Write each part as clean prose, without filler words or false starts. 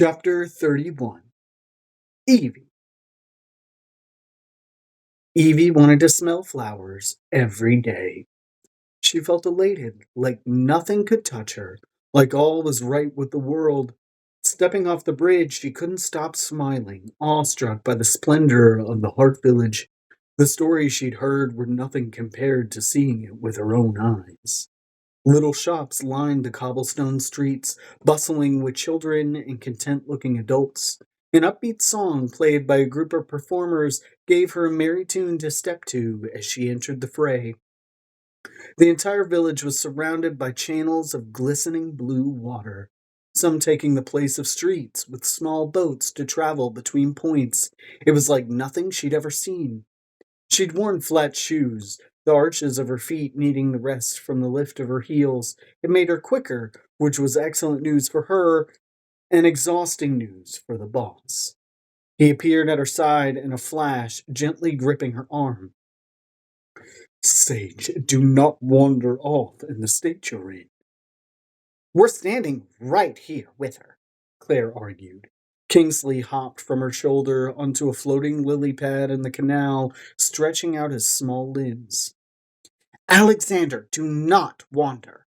Chapter 31. Evie. Evie wanted to smell flowers every day. She felt elated, like nothing could touch her, like all was right with the world. Stepping off the bridge, she couldn't stop smiling, awestruck by the splendor of the Heart Village. The stories she'd heard were nothing compared to seeing it with her own eyes. Little shops lined the cobblestone streets, bustling with children and content-looking adults. An upbeat song played by a group of performers gave her a merry tune to step to as she entered the fray. The entire village was surrounded by channels of glistening blue water, some taking the place of streets with small boats to travel between points. It was like nothing she'd ever seen. She'd worn flat shoes, the arches of her feet needing the rest from the lift of her heels. It made her quicker, which was excellent news for her and exhausting news for the boss. He appeared at her side in a flash, gently gripping her arm. Sage, do not wander off in the state you're in. We're standing right here with her, Claire argued. Kingsley hopped from her shoulder onto a floating lily pad in the canal, stretching out his small limbs. Alexander, do not wander,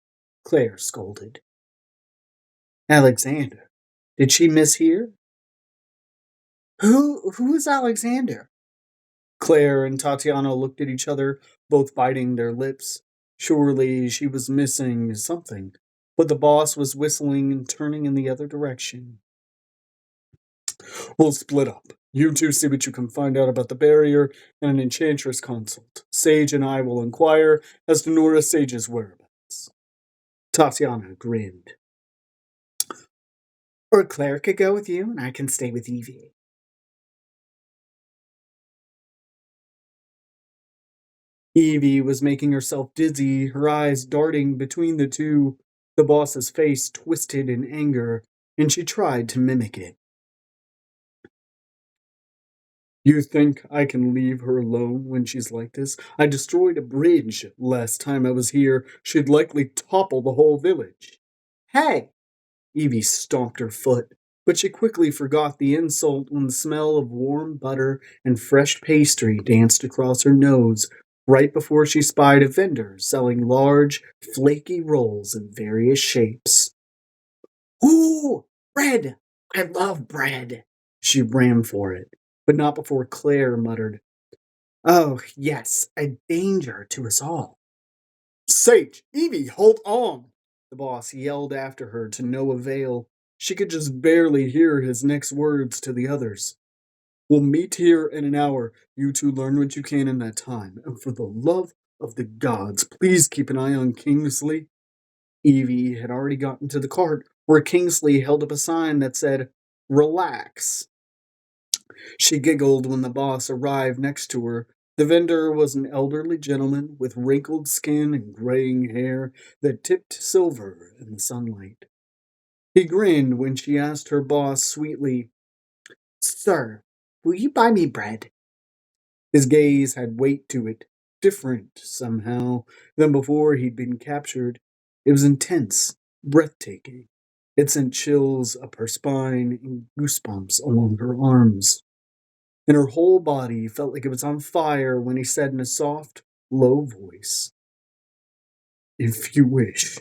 Claire scolded. Alexander? Did she mishear? Who is Alexander? Claire and Tatiana looked at each other, both biting their lips. Surely she was missing something, but the boss was whistling and turning in the other direction. We'll split up. You two see what you can find out about the barrier and an enchantress consult. Sage and I will inquire as to Nora Sage's whereabouts. Tatiana grinned. Or Claire could go with you and I can stay with Evie. Evie was making herself dizzy, her eyes darting between the two. The boss's face twisted in anger, and she tried to mimic it. You think I can leave her alone when she's like this? I destroyed a bridge last time I was here. She'd likely topple the whole village. Hey! Evie stomped her foot, but she quickly forgot the insult when the smell of warm butter and fresh pastry danced across her nose right before she spied a vendor selling large, flaky rolls in various shapes. Ooh! Bread! I love bread! She ran for it, but not before Claire muttered, Oh, yes, a danger to us all. Sage! Evie, hold on! The boss yelled after her to no avail. She could just barely hear his next words to the others. We'll meet here in an hour. You two learn what you can in that time. And for the love of the gods, please keep an eye on Kingsley. Evie had already gotten to the cart, where Kingsley held up a sign that said, Relax. She giggled when the boss arrived next to her. The vendor was an elderly gentleman with wrinkled skin and graying hair that tipped silver in the sunlight. He grinned when she asked her boss sweetly, Sir, will you buy me bread? His gaze had weight to it, different, somehow, than before he'd been captured. It was intense, breathtaking. It sent chills up her spine and goosebumps along her arms. And her whole body felt like it was on fire when he said in a soft, low voice, If you wish.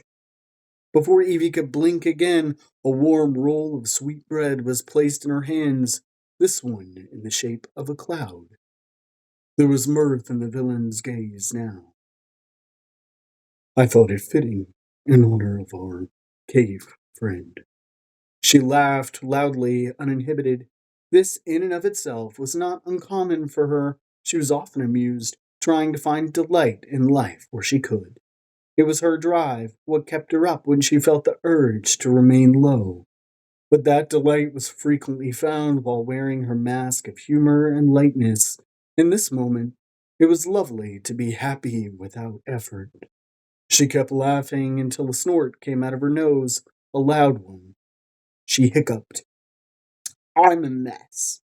Before Evie could blink again, a warm roll of sweet bread was placed in her hands, this one in the shape of a cloud. There was mirth in the villain's gaze now. I thought it fitting, in honor of our cave friend. She laughed loudly, uninhibited. This, in and of itself, was not uncommon for her. She was often amused, trying to find delight in life where she could. It was her drive, what kept her up when she felt the urge to remain low. But that delight was frequently found while wearing her mask of humor and lightness. In this moment, it was lovely to be happy without effort. She kept laughing until a snort came out of her nose, a loud one. She hiccuped. I'm a mess.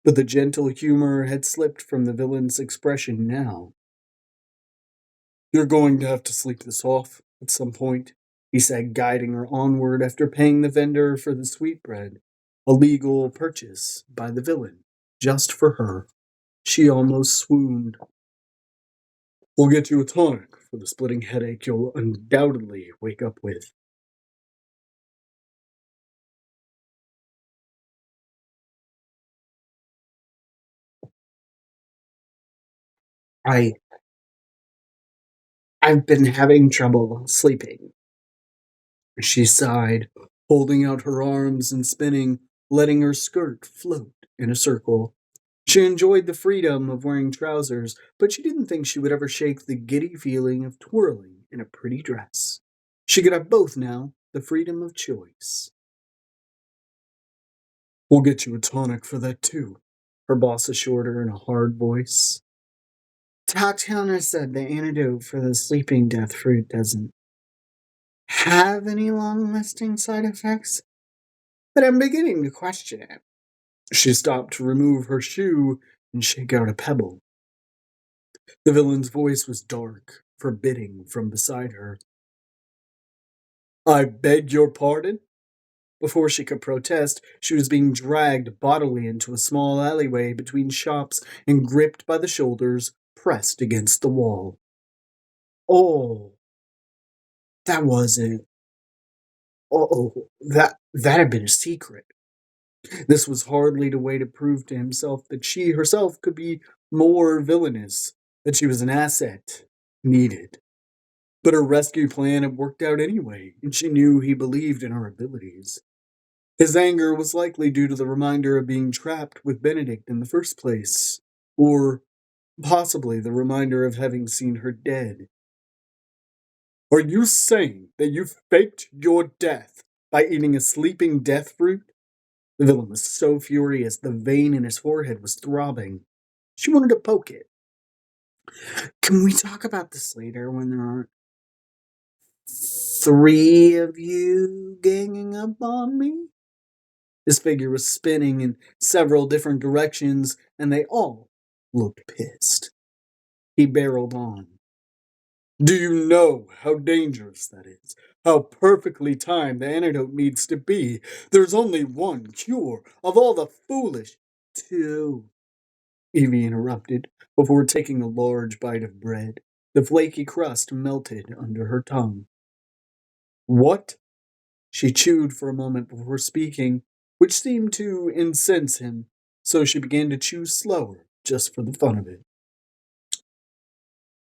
But the gentle humor had slipped from the villain's expression now. You're going to have to sleep this off at some point, he said, guiding her onward after paying the vendor for the sweetbread. a legal purchase by the villain, just for her. She almost swooned. We'll get you a tonic for the splitting headache you'll undoubtedly wake up with. I I've been having trouble sleeping. She sighed, holding out her arms and spinning, letting her skirt float in a circle. She enjoyed the freedom of wearing trousers, but she didn't think she would ever shake the giddy feeling of twirling in a pretty dress. She could have both now, the freedom of choice. We'll get you a tonic for that too, her boss assured her in a hard voice. Tatiana said the antidote for the sleeping death fruit doesn't have any long lasting side effects, but I'm beginning to question it. She stopped to remove her shoe and shake out a pebble. The villain's voice was dark, forbidding from beside her. I beg your pardon? Before she could protest, she was being dragged bodily into a small alleyway between shops and gripped by the shoulders, pressed against the wall. Oh, that wasn't. That had been a secret. This was hardly the way to prove to himself that she herself could be more villainous, that she was an asset, needed. But her rescue plan had worked out anyway, and she knew he believed in her abilities. His anger was likely due to the reminder of being trapped with Benedict in the first place, or possibly the reminder of having seen her dead. Are you saying that you faked your death by eating a sleeping death fruit? The villain was so furious the vein in his forehead was throbbing. She wanted to poke it. Can we talk about this later when there aren't three of you ganging up on me? His figure was spinning in several different directions, and they all looked pissed. He barreled on. Do you know how dangerous that is? How perfectly timed the antidote needs to be? There's only one cure of all the foolish. Two, Evie interrupted, before taking a large bite of bread. The flaky crust melted under her tongue. What? She chewed for a moment before speaking, which seemed to incense him, so she began to chew slower, just for the fun of it.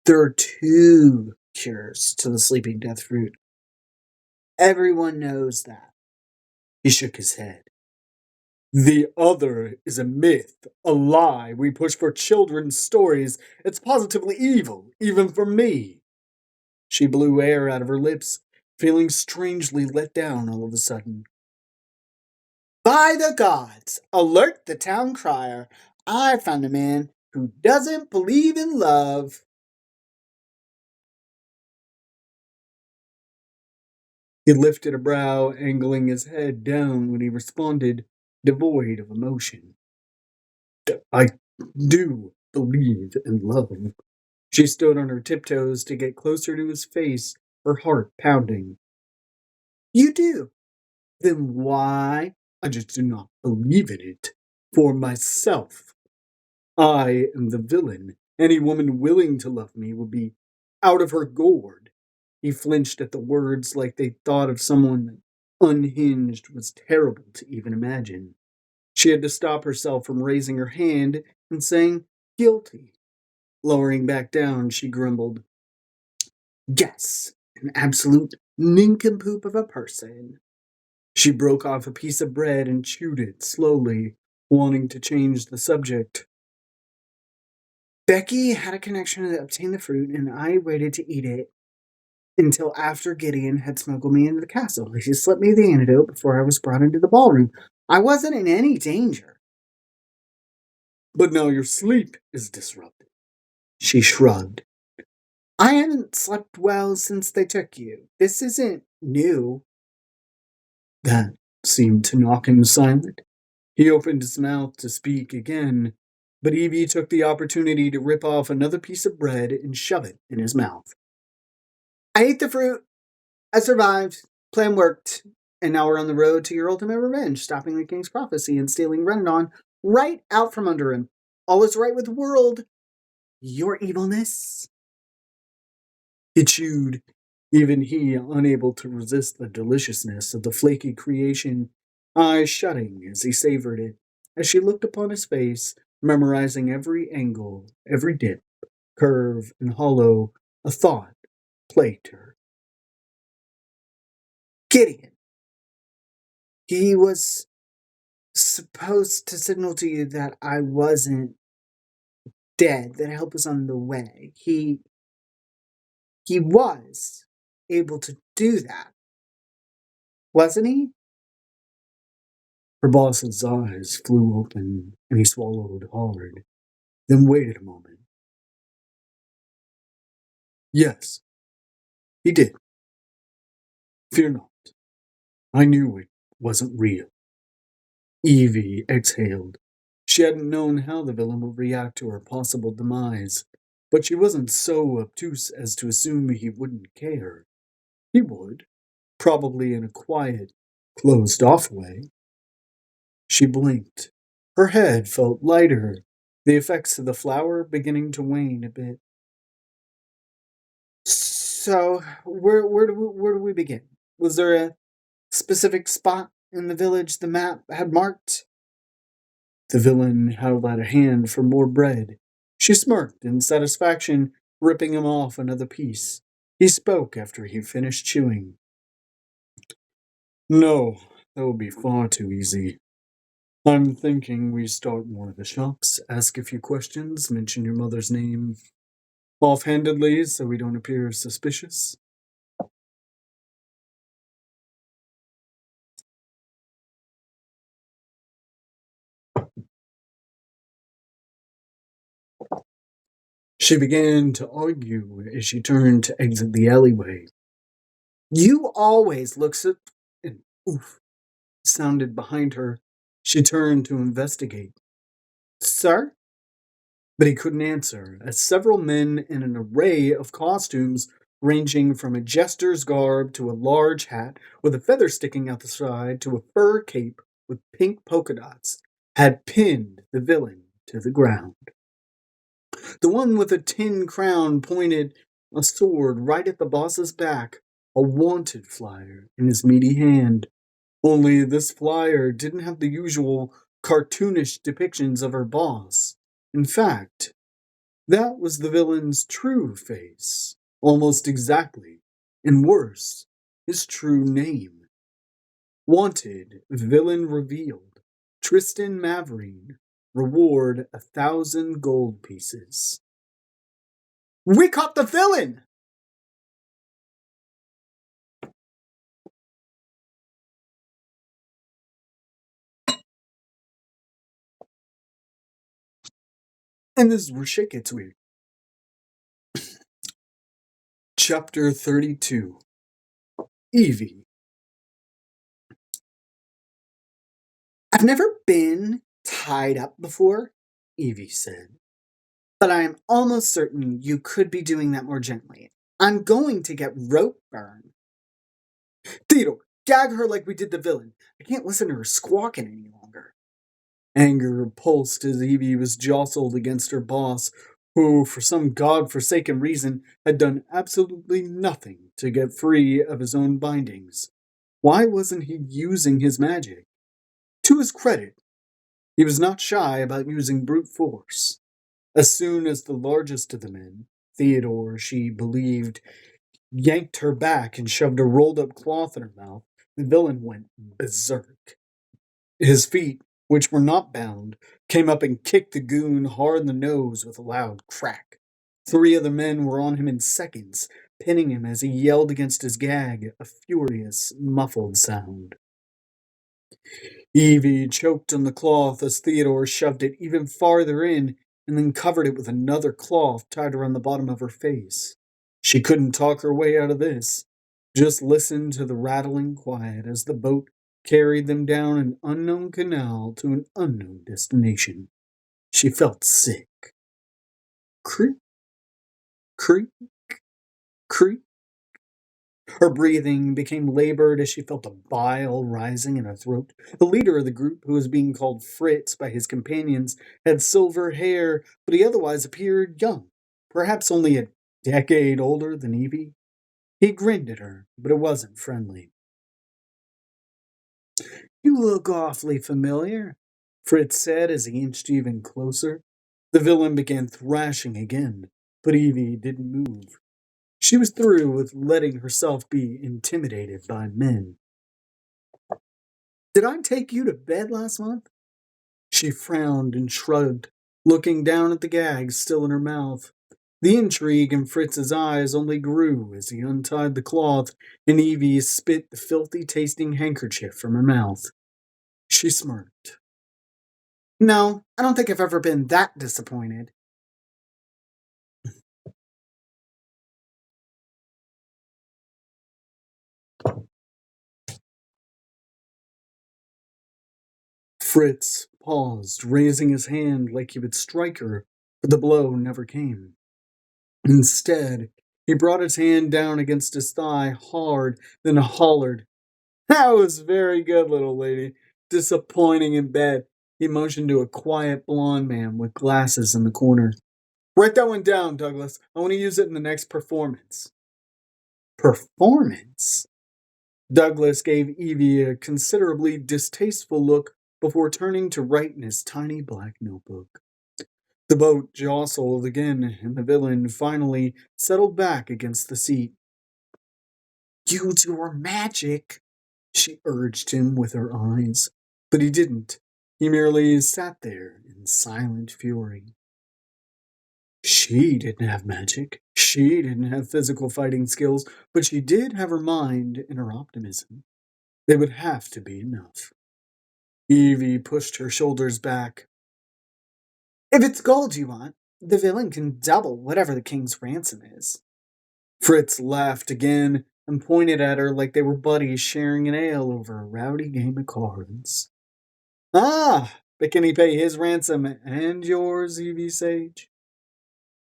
There are two cures to the sleeping death fruit. Everyone knows that. He shook his head. The other is a myth, a lie we push for children's stories. It's positively evil, even for me. She blew air out of her lips, feeling strangely let down all of a sudden. By the gods, alert the town crier. I found a man who doesn't believe in love. He lifted a brow, angling his head down when he responded, devoid of emotion. I do believe in love. She stood on her tiptoes to get closer to his face, her heart pounding. You do? Then why? I just do not believe in it. For myself. I am the villain. Any woman willing to love me would be out of her gourd. He flinched at the words like they thought of someone that unhinged was terrible to even imagine. She had to stop herself from raising her hand and saying, guilty. Lowering back down, she grumbled, yes, an absolute nincompoop of a person. She broke off a piece of bread and chewed it slowly, wanting to change the subject. Becky had a connection to obtain the fruit, and I waited to eat it until after Gideon had smuggled me into the castle. He slipped me the antidote before I was brought into the ballroom. I wasn't in any danger. But now your sleep is disrupted. She shrugged. I haven't slept well since they took you. This isn't new. That seemed to knock him silent. He opened his mouth to speak again, but Evie took the opportunity to rip off another piece of bread and shove it in his mouth. I ate the fruit. I survived. Plan worked. And now we're on the road to your ultimate revenge, stopping the king's prophecy and stealing Renanon right out from under him. All is right with the world. Your evilness. He chewed, even he unable to resist the deliciousness of the flaky creation, eyes shutting as he savored it, as she looked upon his face, memorizing every angle, every dip, curve, and hollow a thought plagued her. Gideon! He was supposed to signal to you that I wasn't dead, that help was on the way. He was able to do that, wasn't he? Her boss's eyes flew open, and he swallowed hard, then waited a moment. Yes, he did. Fear not. I knew it wasn't real. Evie exhaled. She hadn't known how the villain would react to her possible demise, but she wasn't so obtuse as to assume he wouldn't care. He would, probably in a quiet, closed-off way. She blinked. Her head felt lighter, the effects of the flower beginning to wane a bit. So, where do we begin? Was there a specific spot in the village the map had marked? The villain held out a hand for more bread. She smirked in satisfaction, ripping him off another piece. He spoke after he finished chewing. No, that would be far too easy. I'm thinking we start one of the shops, ask a few questions, mention your mother's name offhandedly so we don't appear suspicious. She began to argue as she turned to exit the alleyway. You always look so... An oof sounded behind her. She turned to investigate. Sir? But he couldn't answer, as several men in an array of costumes ranging from a jester's garb to a large hat with a feather sticking out the side to a fur cape with pink polka dots had pinned the villain to the ground. The one with a tin crown pointed a sword right at the boss's back, a wanted flyer in his meaty hand. Only this flyer didn't have the usual cartoonish depictions of her boss. In fact, that was the villain's true face, almost exactly, and worse, his true name. Wanted, villain revealed, Tristan Maverine, reward 1,000 gold pieces. We caught the villain! And this is where shit gets weird. Chapter 32. Evie. I've never been tied up before, Evie said. But I am almost certain you could be doing that more gently. I'm going to get rope burn. Theodore, gag her like we did the villain. I can't listen to her squawking any longer. Anger pulsed as Evie was jostled against her boss, who, for some god-forsaken reason, had done absolutely nothing to get free of his own bindings. Why wasn't he using his magic? To his credit, he was not shy about using brute force. As soon as the largest of the men, Theodore, she believed, yanked her back and shoved a rolled-up cloth in her mouth, the villain went berserk. His feet, which were not bound, came up and kicked the goon hard in the nose with a loud crack. 3 other men were on him in seconds, pinning him as he yelled against his gag, a furious, muffled sound. Evie choked on the cloth as Theodore shoved it even farther in and then covered it with another cloth tied around the bottom of her face. She couldn't talk her way out of this. Just listen to the rattling quiet as the boat carried them down an unknown canal to an unknown destination. She felt sick. Creak, creak, creak. Her breathing became labored as she felt the bile rising in her throat. The leader of the group, who was being called Fritz by his companions, had silver hair, but he otherwise appeared young, perhaps only a decade older than Evie. He grinned at her, but it wasn't friendly. You look awfully familiar, Fritz said as he inched even closer. The villain began thrashing again, but Evie didn't move. She was through with letting herself be intimidated by men. Did I take you to bed last month? She frowned and shrugged, looking down at the gag still in her mouth. The intrigue in Fritz's eyes only grew as he untied the cloth and Evie spit the filthy tasting handkerchief from her mouth. She smirked. No, I don't think I've ever been that disappointed. Fritz paused, raising his hand like he would strike her, but the blow never came. Instead, he brought his hand down against his thigh hard, then hollered, That was very good, little lady. Disappointing in bed. He motioned to a quiet blond man with glasses in the corner. Write that one down, Douglas. I want to use it in the next performance. Performance? Douglas gave Evie a considerably distasteful look before turning to write in his tiny black notebook. The boat jostled again, and the villain finally settled back against the seat. Use your magic, she urged him with her eyes. But he didn't. He merely sat there in silent fury. She didn't have magic. She didn't have physical fighting skills, but she did have her mind and her optimism. They would have to be enough. Evie pushed her shoulders back. If it's gold you want, the villain can double whatever the king's ransom is. Fritz laughed again and pointed at her like they were buddies sharing an ale over a rowdy game of cards. Ah, but can he pay his ransom and yours, Evie Sage?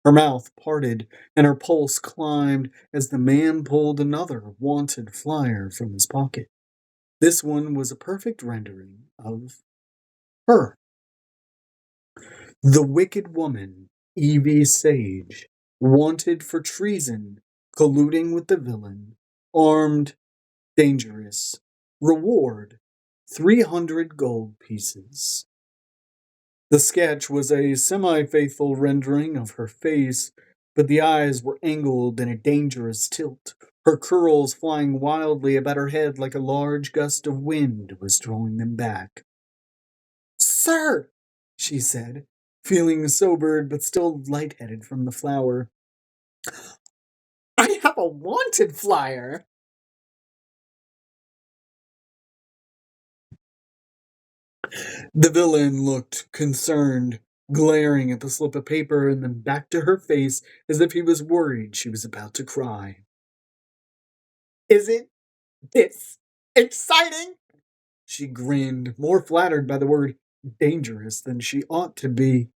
Her mouth parted and her pulse climbed as the man pulled another wanted flyer from his pocket. This one was a perfect rendering of her. The wicked woman, Evie Sage, wanted for treason, colluding with the villain, armed, dangerous. Reward 300 gold pieces. The sketch was a semi faithful rendering of her face, but the eyes were angled in a dangerous tilt, her curls flying wildly about her head like a large gust of wind was drawing them back. Sir, she said, feeling sobered but still lightheaded from the flower. I have a wanted flyer. The villain looked concerned, glaring at the slip of paper and then back to her face as if he was worried she was about to cry. Isn't this exciting? She grinned, more flattered by the word dangerous than she ought to be.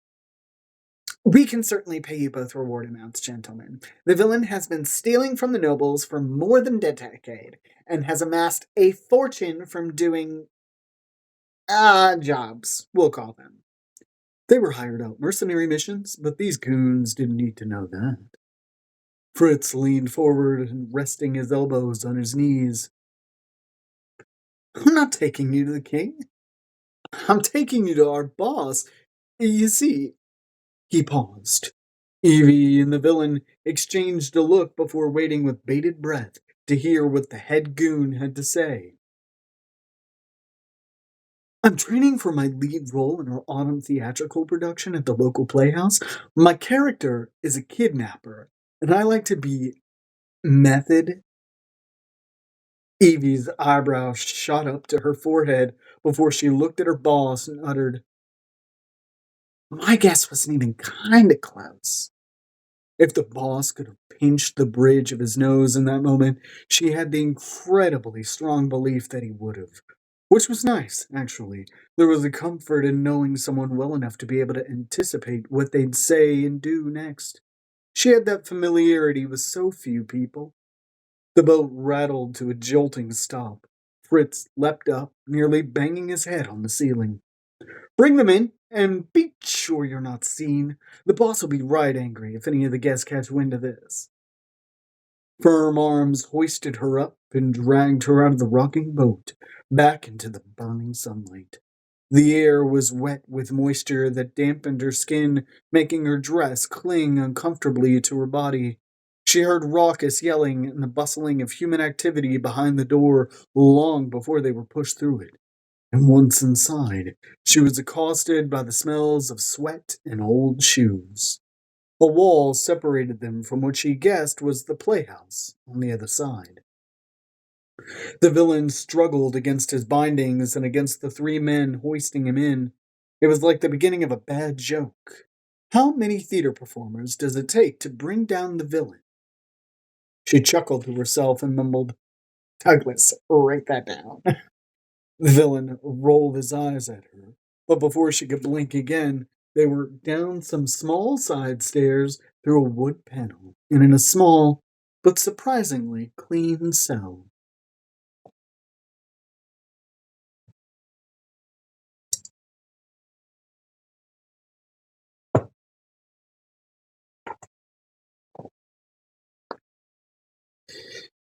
We can certainly pay you both reward amounts, gentlemen. The villain has been stealing from the nobles for more than a decade and has amassed a fortune from doing jobs, we'll call them. They were hired out mercenary missions, but these goons didn't need to know that. Fritz leaned forward and resting his elbows on his knees. I'm not taking you to the king. I'm taking you to our boss. You see, he paused. Evie and the villain exchanged a look before waiting with bated breath to hear what the head goon had to say. I'm training for my lead role in our autumn theatrical production at the local playhouse. My character is a kidnapper, and I like to be method. Evie's eyebrows shot up to her forehead before she looked at her boss and uttered, My guess wasn't even kinda close. If the boss could have pinched the bridge of his nose in that moment, she had the incredibly strong belief that he would have. Which was nice, actually. There was a comfort in knowing someone well enough to be able to anticipate what they'd say and do next. She had that familiarity with so few people. The boat rattled to a jolting stop. Fritz leapt up, nearly banging his head on the ceiling. Bring them in, and be sure you're not seen. The boss will be right angry if any of the guests catch wind of this. Firm arms hoisted her up and dragged her out of the rocking boat, back into the burning sunlight. The air was wet with moisture that dampened her skin, making her dress cling uncomfortably to her body. She heard raucous yelling and the bustling of human activity behind the door long before they were pushed through it. And once inside, she was accosted by the smells of sweat and old shoes. A wall separated them from what she guessed was the playhouse on the other side. The villain struggled against his bindings and against the three men hoisting him in. It was like the beginning of a bad joke. How many theater performers does it take to bring down the villain? She chuckled to herself and mumbled, Douglas, write that down. The villain rolled his eyes at her, but before she could blink again, they were down some small side stairs through a wood panel and in a small but surprisingly clean cell.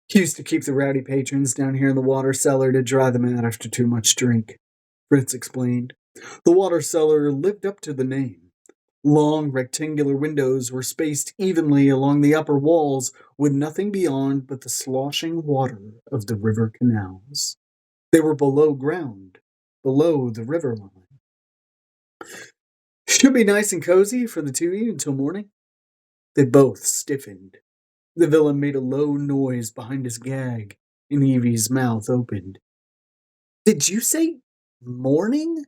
He used to keep the rowdy patrons down here in the water cellar to dry them out after too much drink, Fritz explained. The water cellar lived up to the name. Long rectangular windows were spaced evenly along the upper walls, with nothing beyond but the sloshing water of the river canals. They were below ground, below the river line. Should be nice and cozy for the two of you until morning. They both stiffened. The villain made a low noise behind his gag, and Evie's mouth opened. Did you say morning?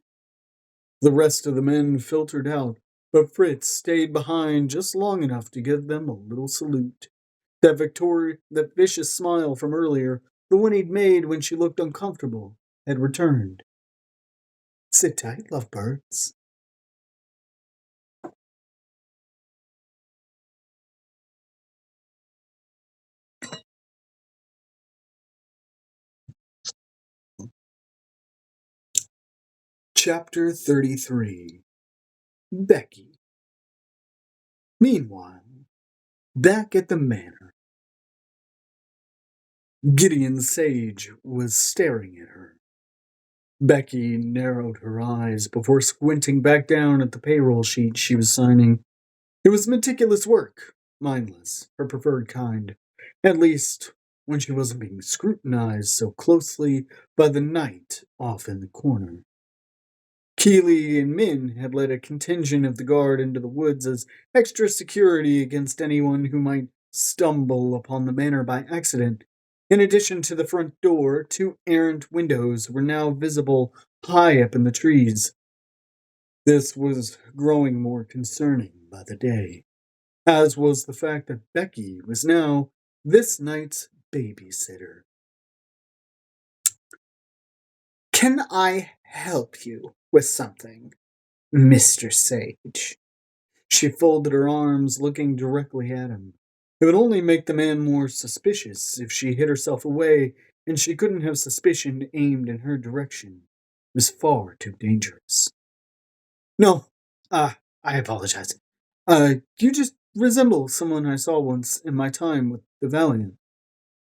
The rest of the men filtered out, but Fritz stayed behind just long enough to give them a little salute. That vicious smile from earlier, the one he'd made when she looked uncomfortable, had returned. Sit tight, lovebirds. Chapter 33. Becky. Meanwhile, back at the manor, Gideon Sage was staring at her. Becky narrowed her eyes before squinting back down at the payroll sheet she was signing. It was meticulous work, mindless, her preferred kind, at least when she wasn't being scrutinized so closely by the knight off in the corner. Keeley and Min had led a contingent of the guard into the woods as extra security against anyone who might stumble upon the manor by accident. In addition to the front door, two errant windows were now visible high up in the trees. This was growing more concerning by the day, as was the fact that Becky was now this night's babysitter. Can I help you with something, Mr. Sage? She folded her arms, looking directly at him. It would only make the man more suspicious if she hid herself away, and she couldn't have suspicion aimed in her direction. It was far too dangerous. No, I apologize. You just resemble someone I saw once in my time with the Valiant.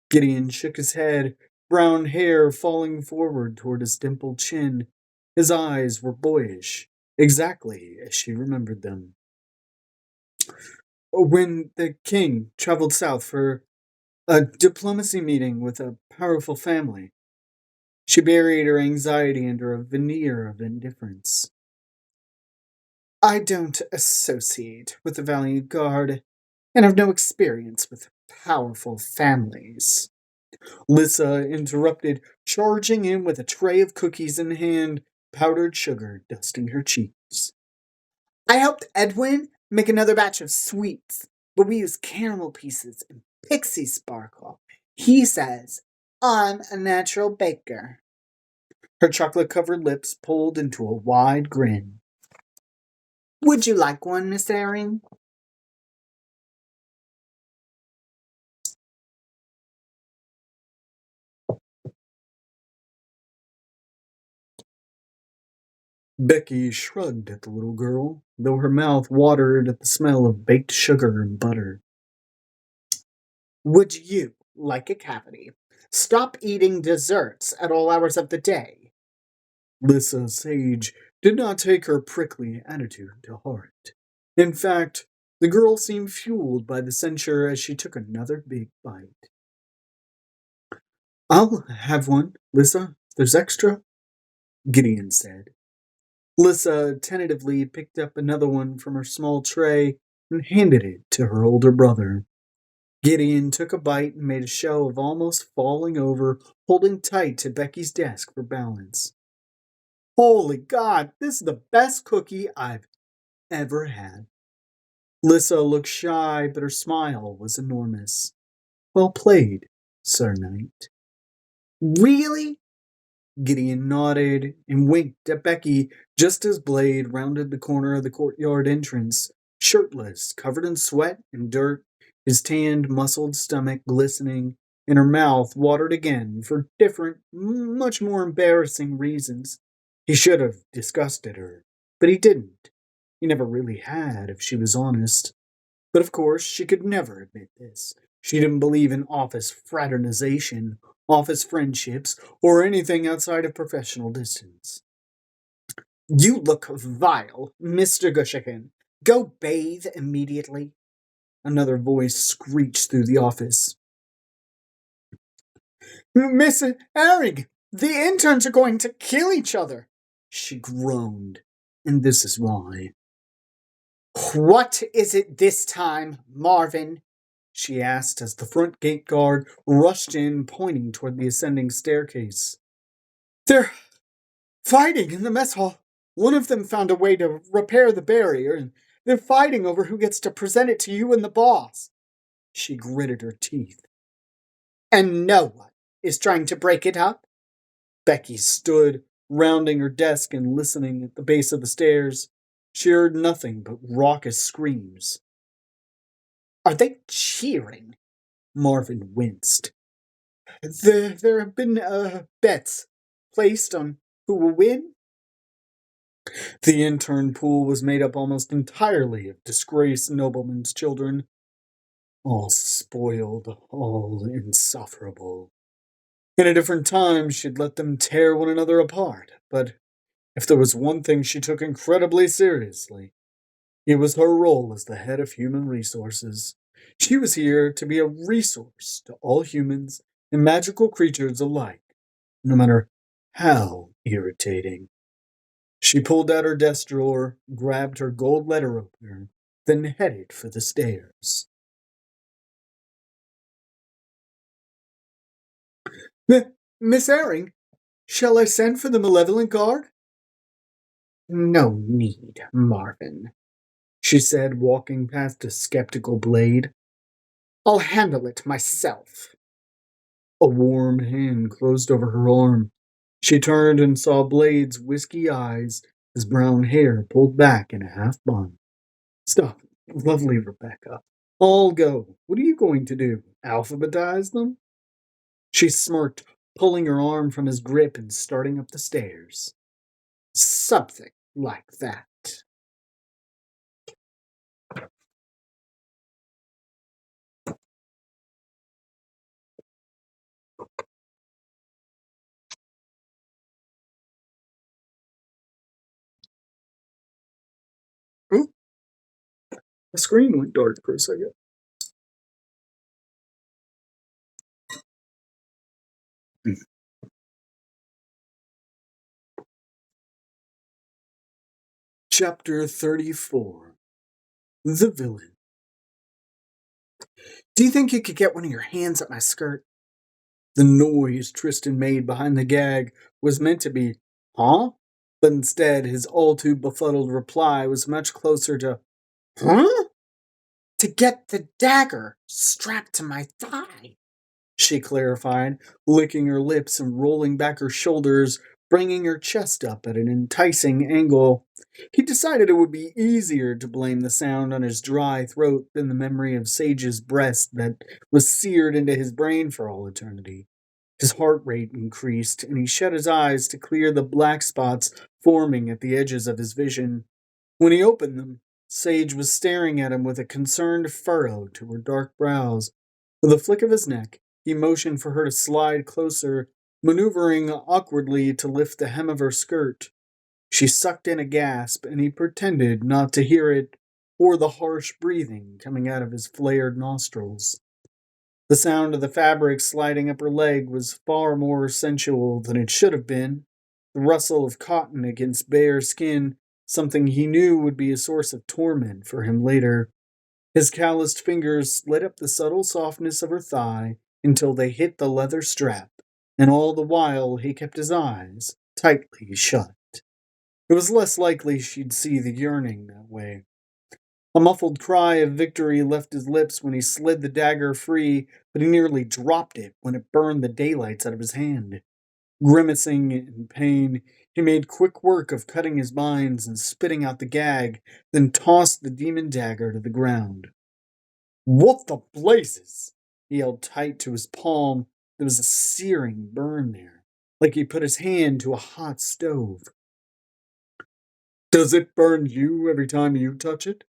Gideon shook his head, brown hair falling forward toward his dimpled chin. His eyes were boyish, exactly as she remembered them. When the king traveled south for a diplomacy meeting with a powerful family, she buried her anxiety under a veneer of indifference. I don't associate with the Valiant Guard, and have no experience with powerful families. Lissa interrupted, charging in with a tray of cookies in hand, powdered sugar dusting her cheeks. I helped Edwin make another batch of sweets, but we use caramel pieces and pixie sparkle. He says, I'm a natural baker. Her chocolate-covered lips pulled into a wide grin. Would you like one, Miss Erin? Becky shrugged at the little girl, though her mouth watered at the smell of baked sugar and butter. Would you like a cavity? Stop eating desserts at all hours of the day. Lissa Sage did not take her prickly attitude to heart. In fact, the girl seemed fueled by the censure as she took another big bite. I'll have one, Lissa. There's extra, Gideon said. Lissa tentatively picked up another one from her small tray and handed it to her older brother. Gideon took a bite and made a show of almost falling over, holding tight to Becky's desk for balance. Holy God, this is the best cookie I've ever had. Lissa looked shy, but her smile was enormous. Well played, Sir Knight. Really? Gideon nodded and winked at Becky just as Blade rounded the corner of the courtyard entrance, shirtless, covered in sweat and dirt, his tanned, muscled stomach glistening, and her mouth watered again for different, much more embarrassing reasons. He should have disgusted her, but he didn't. He never really had, if she was honest. But of course, she could never admit this. She didn't believe in office fraternization, office friendships, or anything outside of professional distance. You look vile, Mr. Gushakin. Go bathe immediately. Another voice screeched through the office. Miss Herring, the interns are going to kill each other, she groaned. And this is why. What is it this time, Marvin? She asked as the front gate guard rushed in, pointing toward the ascending staircase. They're fighting in the mess hall. One of them found a way to repair the barrier, and they're fighting over who gets to present it to you and the boss. She gritted her teeth. And no one is trying to break it up? Becky stood, rounding her desk and listening at the base of the stairs. She heard nothing but raucous screams. Are they cheering? Marvin winced. There have been bets placed on who will win. The intern pool was made up almost entirely of disgraced noblemen's children. All spoiled, all insufferable. In a different time, she'd let them tear one another apart, but if there was one thing she took incredibly seriously, it was her role as the head of human resources. She was here to be a resource to all humans and magical creatures alike, no matter how irritating. She pulled out her desk drawer, grabbed her gold letter opener, then headed for the stairs. Miss Herring, shall I send for the malevolent guard? No need, Marvin, she said, walking past a skeptical Blade. I'll handle it myself. A warm hand closed over her arm. She turned and saw Blade's whisky eyes, his brown hair pulled back in a half bun. Stop, lovely Rebecca. I'll go. What are you going to do? Alphabetize them? She smirked, pulling her arm from his grip and starting up the stairs. Something like that. Ooh, the screen went dark for a second. Chapter 34. The Villain. Do you think you could get one of your hands up my skirt? The noise Tristan made behind the gag was meant to be, huh? But instead, his all too befuddled reply was much closer to, huh? To get the dagger strapped to my thigh, she clarified, licking her lips and rolling back her shoulders, bringing her chest up at an enticing angle. He decided it would be easier to blame the sound on his dry throat than the memory of Sage's breast that was seared into his brain for all eternity. His heart rate increased, and he shut his eyes to clear the black spots forming at the edges of his vision. When he opened them, Sage was staring at him with a concerned furrow to her dark brows. With a flick of his neck, he motioned for her to slide closer, maneuvering awkwardly to lift the hem of her skirt. She sucked in a gasp, and he pretended not to hear it or the harsh breathing coming out of his flared nostrils. The sound of the fabric sliding up her leg was far more sensual than it should have been. The rustle of cotton against bare skin, something he knew would be a source of torment for him later. His calloused fingers slid up the subtle softness of her thigh until they hit the leather strap, and all the while he kept his eyes tightly shut. It was less likely she'd see the yearning that way. A muffled cry of victory left his lips when he slid the dagger free, but he nearly dropped it when it burned the daylights out of his hand. Grimacing in pain, he made quick work of cutting his binds and spitting out the gag, then tossed the demon dagger to the ground. "What the blazes?" He held tight to his palm. There was a searing burn there, like he put his hand to a hot stove. "Does it burn you every time you touch it?"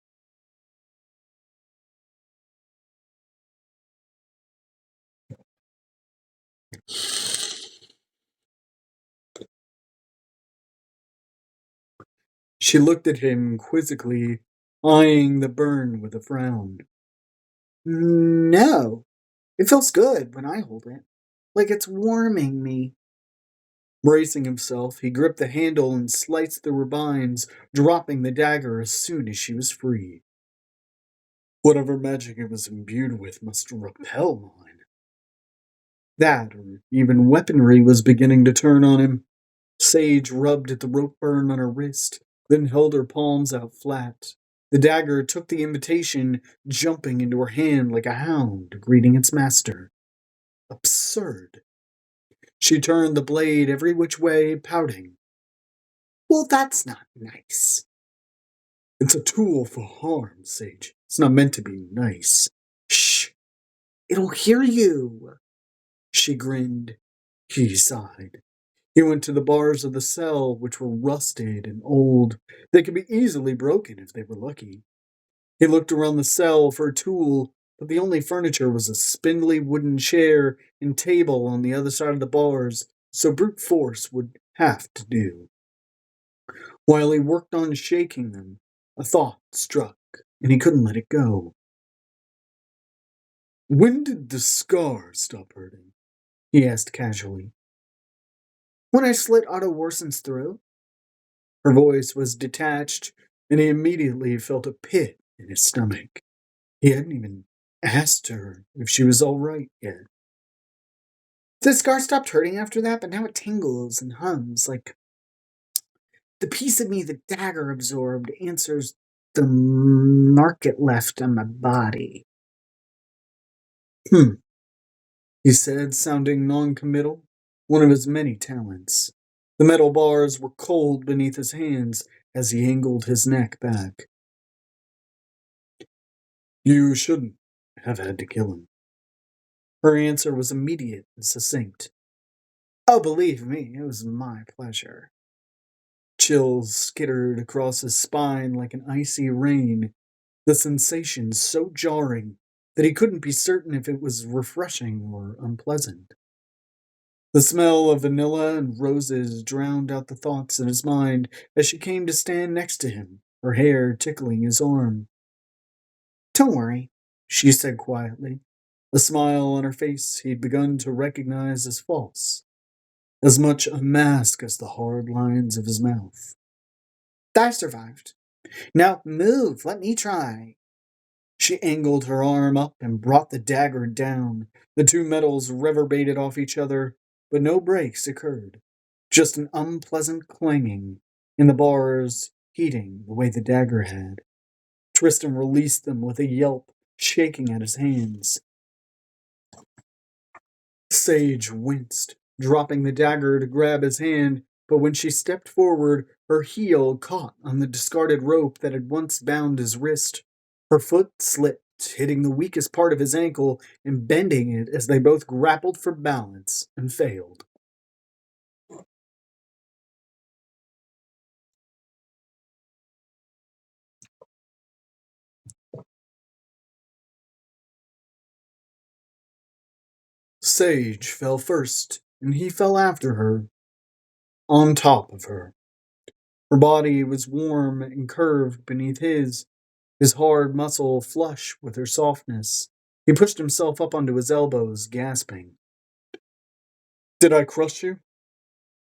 She looked at him quizzically, eyeing the burn with a frown. "No, it feels good when I hold it, like it's warming me." Bracing himself, he gripped the handle and sliced the ribines, dropping the dagger as soon as she was free. Whatever magic it was imbued with must repel mine. That, or even weaponry, was beginning to turn on him. Sage rubbed at the rope burn on her wrist, then held her palms out flat. The dagger took the invitation, jumping into her hand like a hound greeting its master. Absurd. She turned the blade every which way, pouting. "Well, that's not nice." "It's a tool for harm, Sage. It's not meant to be nice." "Shh! It'll hear you." She grinned. He sighed. He went to the bars of the cell, which were rusted and old. They could be easily broken if they were lucky. He looked around the cell for a tool, but the only furniture was a spindly wooden chair and table on the other side of the bars, so brute force would have to do. While he worked on shaking them, a thought struck, and he couldn't let it go. "When did the scar stop hurting?" he asked casually. "When I slit Otto Warson's throat." Her voice was detached, and he immediately felt a pit in his stomach. He hadn't even asked her if she was all right yet. "The scar stopped hurting after that, but now it tingles and hums like the piece of me the dagger absorbed answers the mark it left on my body." "Hmm," he said, sounding noncommittal, one of his many talents. The metal bars were cold beneath his hands as he angled his neck back. "You shouldn't have had to kill him." Her answer was immediate and succinct. "Oh, believe me, it was my pleasure." Chills skittered across his spine like an icy rain, the sensation so jarring that he couldn't be certain if it was refreshing or unpleasant. The smell of vanilla and roses drowned out the thoughts in his mind as she came to stand next to him, her hair tickling his arm. "Don't worry," she said quietly, a smile on her face he'd begun to recognize as false, as much a mask as the hard lines of his mouth. "I survived. Now move, let me try." She angled her arm up and brought the dagger down. The two metals reverberated off each other, but no breaks occurred. Just an unpleasant clanging, and the bars heating the way the dagger had. Tristan released them with a yelp, shaking at his hands. Sage winced, dropping the dagger to grab his hand, but when she stepped forward, her heel caught on the discarded rope that had once bound his wrist. Her foot slipped, dropped, hitting the weakest part of his ankle and bending it as they both grappled for balance and failed. Sage fell first, and he fell after her, on top of her. Her body was warm and curved beneath his hard muscle flush with her softness. He pushed himself up onto his elbows, gasping. Did I crush you?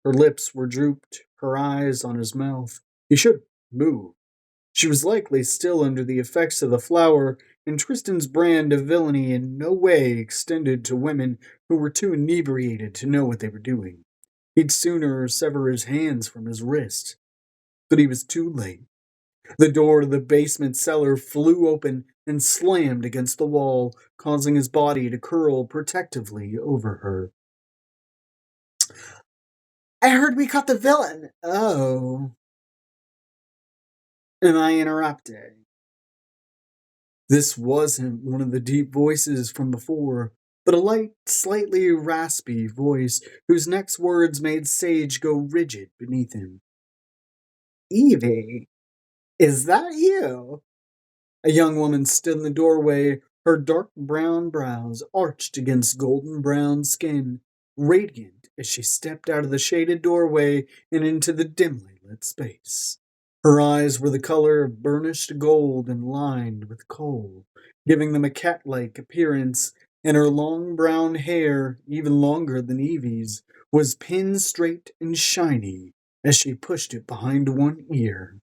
Her lips were drooped, her eyes on his mouth. He should move. She was likely still under the effects of the flower, and Tristan's brand of villainy in no way extended to women who were too inebriated to know what they were doing. He'd sooner sever his hands from his wrist. But he was too late. The door to the basement cellar flew open and slammed against the wall, causing his body to curl protectively over her. I heard we caught the villain. Oh. Am I interrupting? This wasn't one of the deep voices from before, but a light, slightly raspy voice whose next words made Sage go rigid beneath him. Evie, is that you? A young woman stood in the doorway, her dark brown brows arched against golden brown skin, radiant as she stepped out of the shaded doorway and into the dimly lit space. Her eyes were the color of burnished gold and lined with kohl, giving them a cat-like appearance, and her long brown hair, even longer than Evie's, was pinned straight and shiny as she pushed it behind one ear.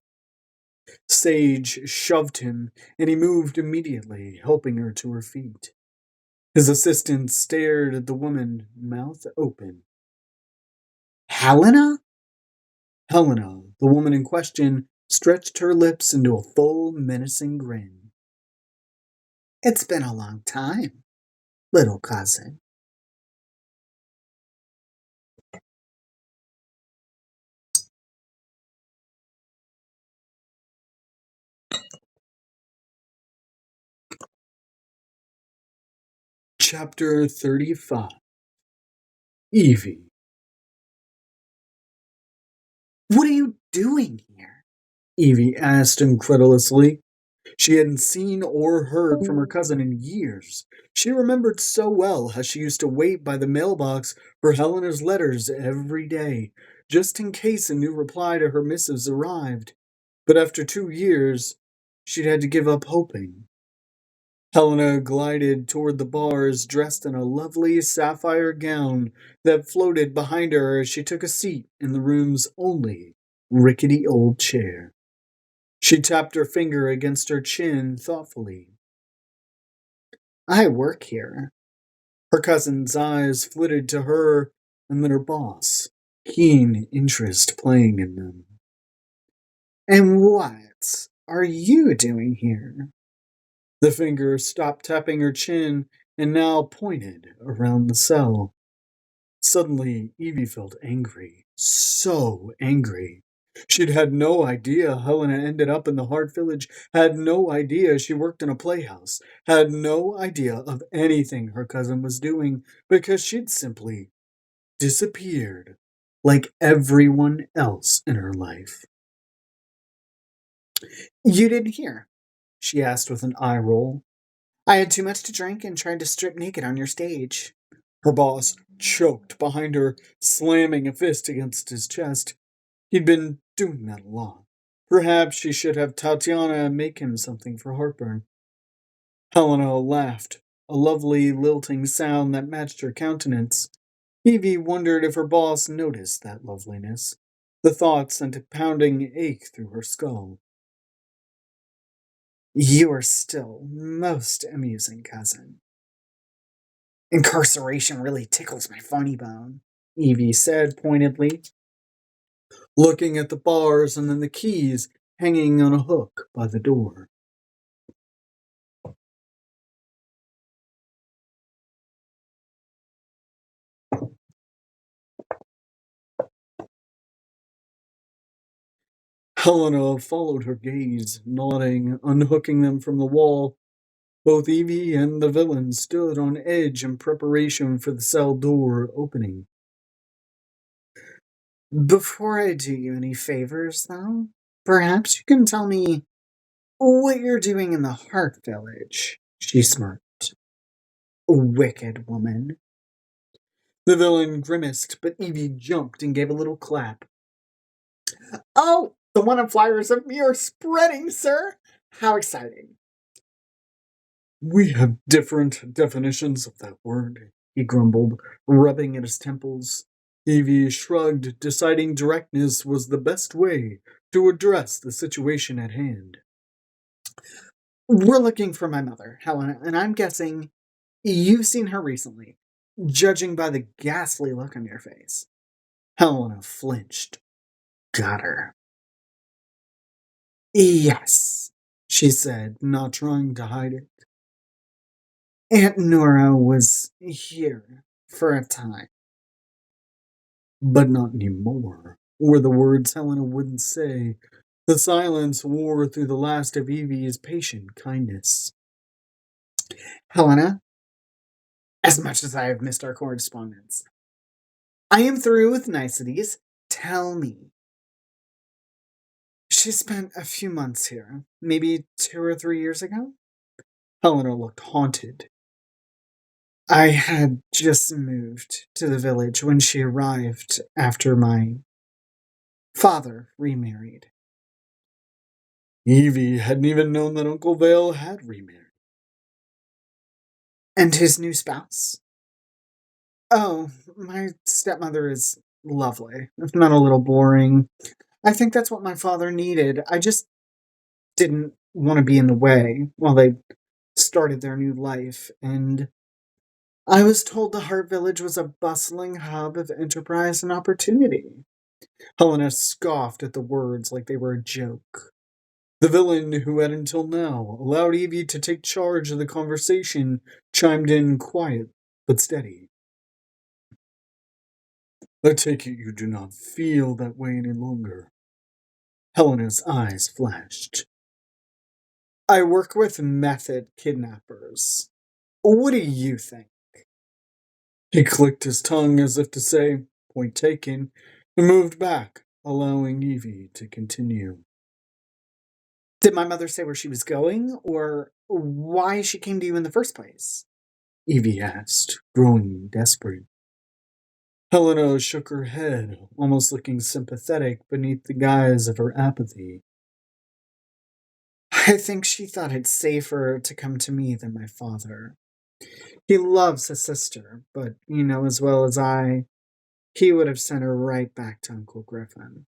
Sage shoved him, and he moved immediately, helping her to her feet. His assistant stared at the woman, mouth open. Helena? Helena, the woman in question, stretched her lips into a full, menacing grin. It's been a long time, little cousin. Chapter 35. Evie. What are you doing here? Evie asked incredulously. She hadn't seen or heard from her cousin in years. She remembered so well how she used to wait by the mailbox for Helena's letters every day, just in case a new reply to her missives arrived. But after 2 years, she'd had to give up hoping. Helena glided toward the bars, dressed in a lovely sapphire gown that floated behind her as she took a seat in the room's only rickety old chair. She tapped her finger against her chin thoughtfully. I work here. Her cousin's eyes flitted to her and then her boss, keen interest playing in them. And what are you doing here? The finger stopped tapping her chin and now pointed around the cell. Suddenly, Evie felt angry. So angry. She'd had no idea Helena ended up in the Heart Village, had no idea she worked in a playhouse, had no idea of anything her cousin was doing, because she'd simply disappeared like everyone else in her life. You didn't hear? She asked with an eye roll. I had too much to drink and tried to strip naked on your stage. Her boss choked behind her, slamming a fist against his chest. He'd been doing that a lot. Perhaps she should have Tatiana make him something for heartburn. Helena laughed, a lovely lilting sound that matched her countenance. Evie wondered if her boss noticed that loveliness. The thought sent a pounding ache through her skull. You are still most amusing, cousin. Incarceration really tickles my funny bone, Evie said pointedly, looking at the bars and then the keys hanging on a hook by the door. Helena followed her gaze, nodding, unhooking them from the wall. Both Evie and the villain stood on edge in preparation for the cell door opening. Before I do you any favors, though, perhaps you can tell me what you're doing in the Heart Village, she smirked. Wicked woman. The villain grimaced, but Evie jumped and gave a little clap. Oh, the one of flyers of me are spreading, sir! How exciting. We have different definitions of that word, he grumbled, rubbing at his temples. Evie shrugged, deciding directness was the best way to address the situation at hand. We're looking for my mother, Helena, and I'm guessing you've seen her recently, judging by the ghastly look on your face. Helena flinched. Got her. Yes, she said, not trying to hide it. Aunt Nora was here for a time. But not anymore, were the words Helena wouldn't say. The silence wore through the last of Evie's patient kindness. Helena, as much as I have missed our correspondence, I am through with niceties. Tell me. She spent a few months here, maybe 2 or 3 years ago. Helena looked haunted. I had just moved to the village when she arrived after my father remarried. Evie hadn't even known that Uncle Vale had remarried. And his new spouse? Oh, my stepmother is lovely, if not a little boring. I think that's what my father needed. I just didn't want to be in the way while they started their new life, and I was told the Heart Village was a bustling hub of enterprise and opportunity. Helena scoffed at the words like they were a joke. The villain, who had until now allowed Evie to take charge of the conversation, chimed in quiet but steady. I take it you do not feel that way any longer. Helena's eyes flashed. I work with method kidnappers. What do you think? He clicked his tongue as if to say, point taken, and moved back, allowing Evie to continue. Did my mother say where she was going, or why she came to you in the first place? Evie asked, growing desperate. Helena shook her head, almost looking sympathetic beneath the guise of her apathy. I think she thought it safer to come to me than my father. He loves his sister, but, as well as I, he would have sent her right back to Uncle Griffin.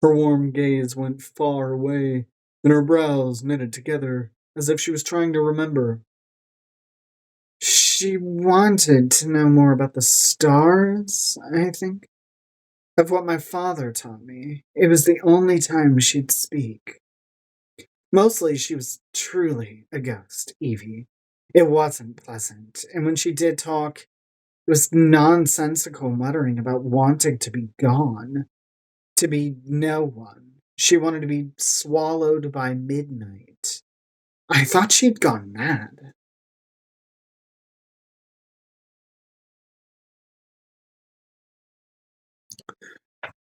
Her warm gaze went far away, and her brows knitted together, as if she was trying to remember. She wanted to know more about the stars, I think, of what my father taught me. It was the only time she'd speak. Mostly she was truly a ghost, Evie. It wasn't pleasant, and when she did talk, it was nonsensical muttering about wanting to be gone, to be no one. She wanted to be swallowed by midnight. I thought she'd gone mad.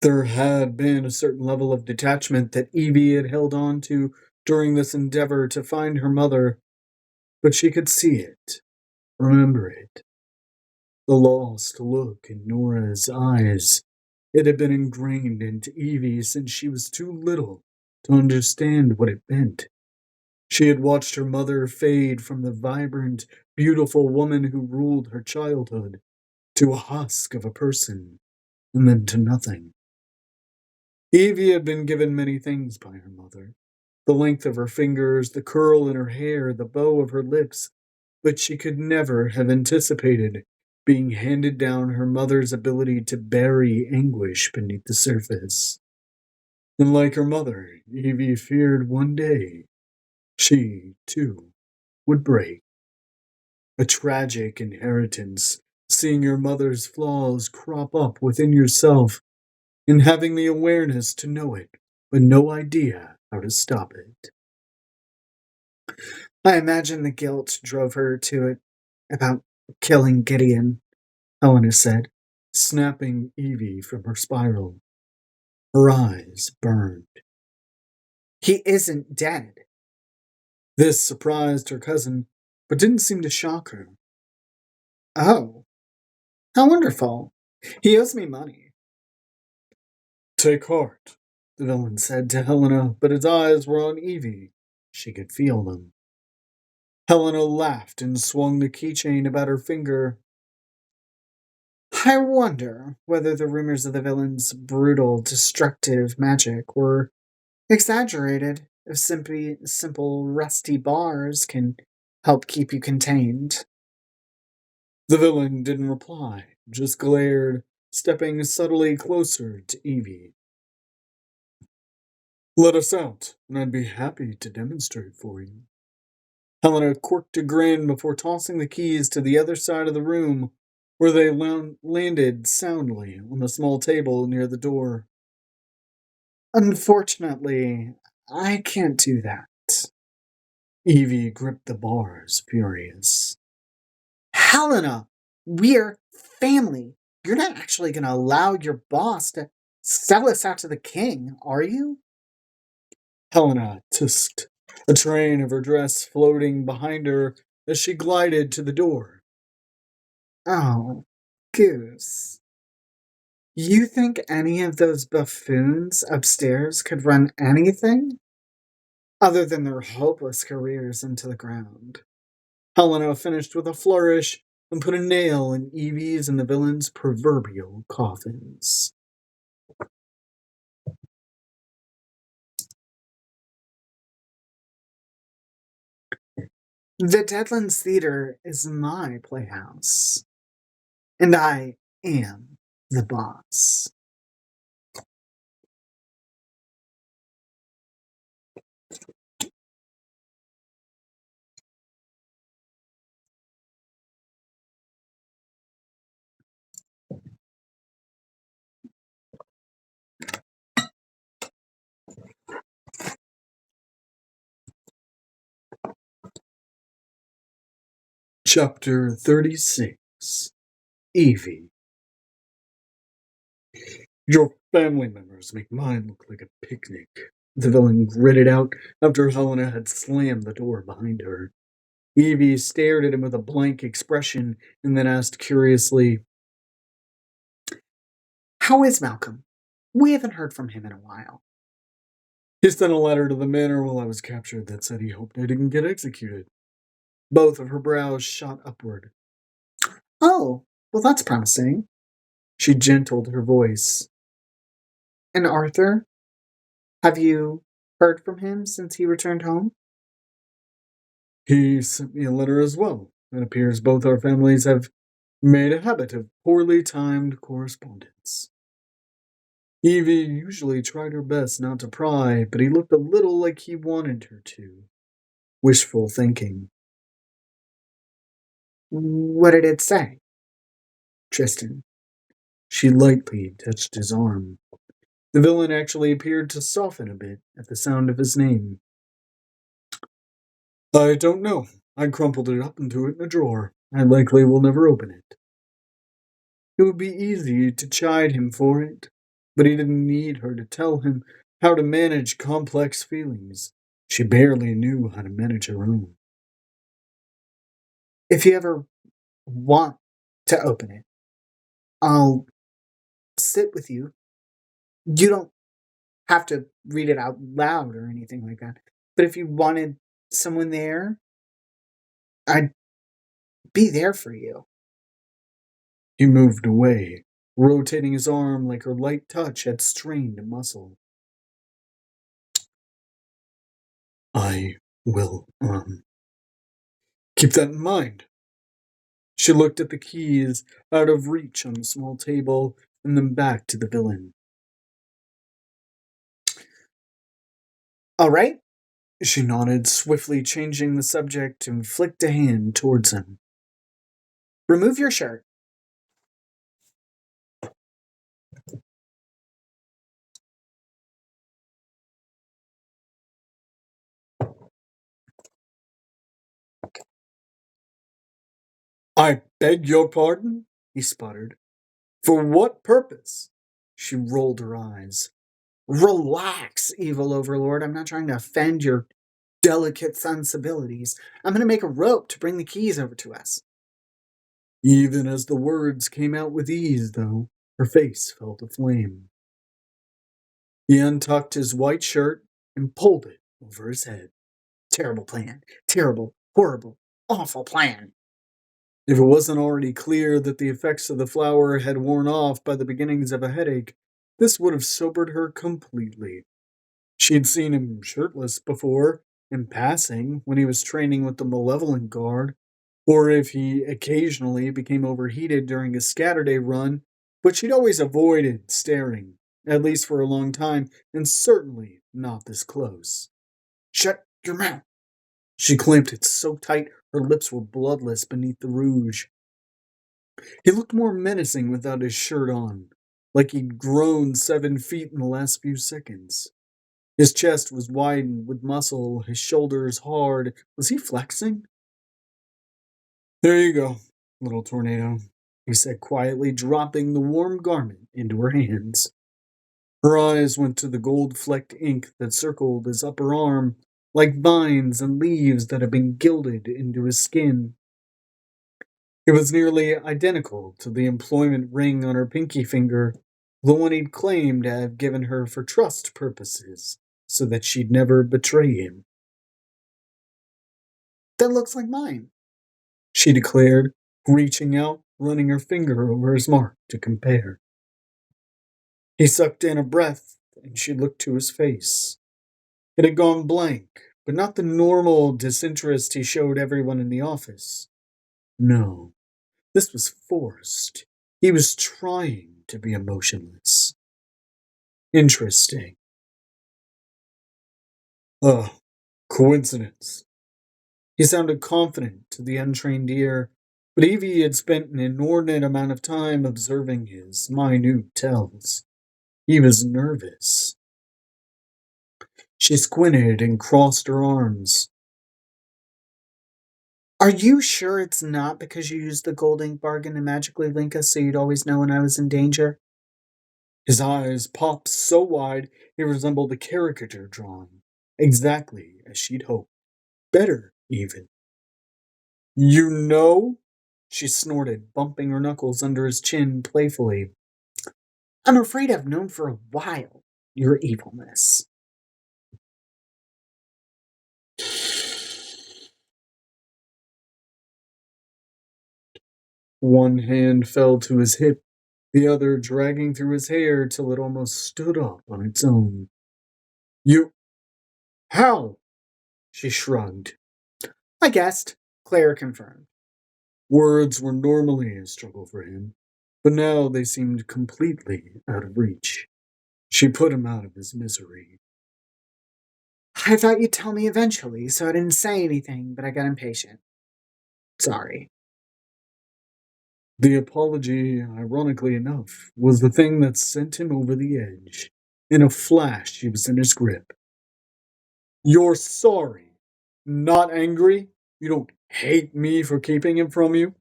There had been a certain level of detachment that Evie had held on to during this endeavor to find her mother, but she could see it, remember it. The lost look in Nora's eyes. It had been ingrained into Evie since she was too little to understand what it meant. She had watched her mother fade from the vibrant, beautiful woman who ruled her childhood to a husk of a person, and then to nothing. Evie had been given many things by her mother. The length of her fingers, the curl in her hair, the bow of her lips, but she could never have anticipated being handed down her mother's ability to bury anguish beneath the surface. And like her mother, Evie feared one day she, too, would break. A tragic inheritance, seeing your mother's flaws crop up within yourself and having the awareness to know it, but no idea how to stop it. I imagine the guilt drove her to it about killing Gideon, Helena said, snapping Evie from her spiral. Her eyes burned. He isn't dead. This surprised her cousin, but didn't seem to shock her. Oh, how wonderful. He owes me money. Take heart, the villain said to Helena, but his eyes were on Evie. She could feel them. Helena laughed and swung the keychain about her finger. I wonder whether the rumors of the villain's brutal, destructive magic were exaggerated, if simple rusty bars can help keep you contained. The villain didn't reply, just glared, stepping subtly closer to Evie. Let us out, and I'd be happy to demonstrate for you. Helena quirked a grin before tossing the keys to the other side of the room, where they landed soundly on the small table near the door. Unfortunately, I can't do that. Evie gripped the bars, furious. Helena, we're family. You're not actually going to allow your boss to sell us out to the king, are you? Helena tusked, a train of her dress floating behind her as she glided to the door. Oh, Goose. You think any of those buffoons upstairs could run anything? Other than their hopeless careers into the ground. Helena finished with a flourish and put a nail in Evie's and the villain's proverbial coffins. The Deadlands Theater is my playhouse, and I am the boss. Chapter 36. Evie. Your family members make mine look like a picnic, the villain gritted out after Helena had slammed the door behind her. Evie stared at him with a blank expression and then asked curiously, How is Malcolm? We haven't heard from him in a while. He sent a letter to the manor while I was captured that said he hoped I didn't get executed. Both of her brows shot upward. Oh, well, that's promising. She gentled her voice. And Arthur? Have you heard from him since he returned home? He sent me a letter as well. It appears both our families have made a habit of poorly timed correspondence. Evie usually tried her best not to pry, but he looked a little like he wanted her to. Wishful thinking. What did it say? Tristan. She lightly touched his arm. The villain actually appeared to soften a bit at the sound of his name. I don't know. I crumpled it up and threw it in a drawer. I likely will never open it. It would be easy to chide him for it, but he didn't need her to tell him how to manage complex feelings. She barely knew how to manage her own. If you ever want to open it, I'll sit with you. You don't have to read it out loud or anything like that. But if you wanted someone there, I'd be there for you. He moved away, rotating his arm like her light touch had strained a muscle. I will, keep that in mind. She looked at the keys out of reach on the small table and then back to the villain. All right. She nodded, swiftly changing the subject and flicked a hand towards him. Remove your shirt. I beg your pardon? He sputtered. For what purpose? She rolled her eyes. Relax, evil overlord. I'm not trying to offend your delicate sensibilities. I'm going to make a rope to bring the keys over to us. Even as the words came out with ease, though, her face felt aflame. He untucked his white shirt and pulled it over his head. Terrible plan. Terrible, horrible, awful plan. If it wasn't already clear that the effects of the flower had worn off by the beginnings of a headache, this would have sobered her completely. She'd seen him shirtless before, in passing, when he was training with the malevolent guard, or if he occasionally became overheated during a Scatterday run, but she'd always avoided staring, at least for a long time, and certainly not this close. Shut your mouth! She clamped it so tight her lips were bloodless beneath the rouge. He looked more menacing without his shirt on, like he'd grown 7 feet in the last few seconds. His chest was widened with muscle, his shoulders hard. Was he flexing? There you go, little tornado, he said quietly, dropping the warm garment into her hands. Her eyes went to the gold-flecked ink that circled his upper arm, like vines and leaves that had been gilded into his skin. It was nearly identical to the employment ring on her pinky finger, the one he'd claimed to have given her for trust purposes, so that she'd never betray him. That looks like mine, she declared, reaching out, running her finger over his mark to compare. He sucked in a breath, and she looked to his face. It had gone blank, but not the normal disinterest he showed everyone in the office. No, this was forced. He was trying to be emotionless. Interesting. Oh, coincidence. He sounded confident to the untrained ear, but Evie had spent an inordinate amount of time observing his minute tells. He was nervous. She squinted and crossed her arms. Are you sure it's not because you used the gold ink bargain to magically link us so you'd always know when I was in danger? His eyes popped so wide he resembled a caricature drawing, exactly as she'd hoped. Better, even. You know? She snorted, bumping her knuckles under his chin playfully. I'm afraid I've known for a while your evilness. One hand fell to his hip, the other dragging through his hair till it almost stood up on its own. You. How? She shrugged. I guessed, Claire confirmed. Words were normally a struggle for him, but now they seemed completely out of reach. She put him out of his misery. I thought you'd tell me eventually, so I didn't say anything, but I got impatient. Sorry. The apology, ironically enough, was the thing that sent him over the edge. In a flash, she was in his grip. You're sorry, not angry? You don't hate me for keeping him from you?